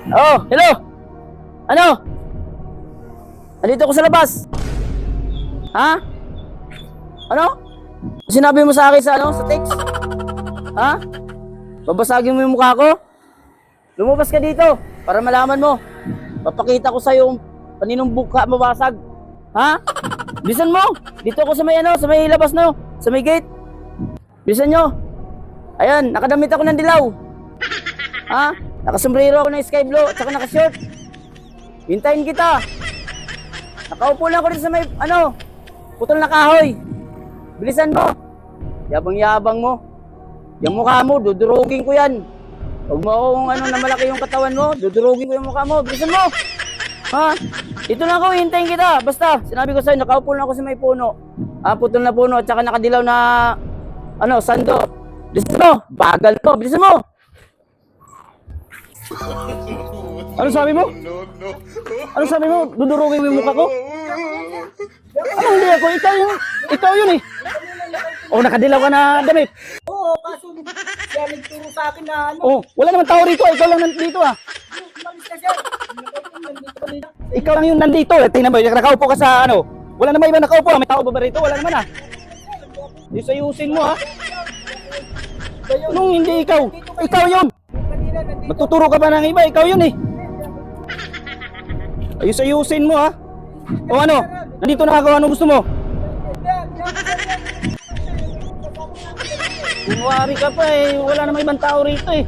Oh, hello. Ano? Andito ako sa labas. Ha? Ano? Sinabi mo sa akin sa ano, sa text? Ha? Babasagin mo yung mukha ko? Lumabas ka dito para malaman mo. Papakita ko sa iyo paninong buka mabasag. Ha? Bilisan mo. Dito ako sa may ano, sa may labas no, sa may gate. Bilisan nyo. Ayan, nakadamit ako ng dilaw. Ha? Nakasombrero ako ng sky blue at saka nakashort. Hintayin kita. Nakaupo lang ako rin sa may ano, putol na kahoy. Bilisan mo. Yabang-yabang mo. Yung mukha mo, dudurugin ko yan. Huwag mo akong ano na malaki yung katawan mo, dudurugin ko yung mukha mo. Bilisan mo. Ha? Ito lang ako, hintayin kita. Basta, sinabi ko sa'yo, nakaupo lang ako sa may puno. Putol na puno at saka nakadilaw na ano, sando. Bilisan mo. Bagal mo. Bilisan mo. Ano sabi mo? Ano sabi mo? Dudurugin mo yung mukha ko? Ano hindi ako? Ikaw yun eh. O nakadilaw ka na damit. Oo, kaso siya nagturo sa akin na ano. Oh, wala naman tao rito. Ikaw lang nandito ah. Umalis ka siya. Nandito kanina. Ikaw lang yung nandito. Tingnan mo, nakaupo ka sa ano. Wala naman iba nakaupo. May tao ba rito? Wala naman ah. Ayusin mo ah. Nung hindi ikaw. Ikaw yun. Kanina nandito. Magtuturo ka ba ng iba? Ikaw yun eh. Ayusin mo ha. O ano? Nandito na ako. Ano gusto mo? Kunwari ka pa eh. Wala namang ibang tao rito eh.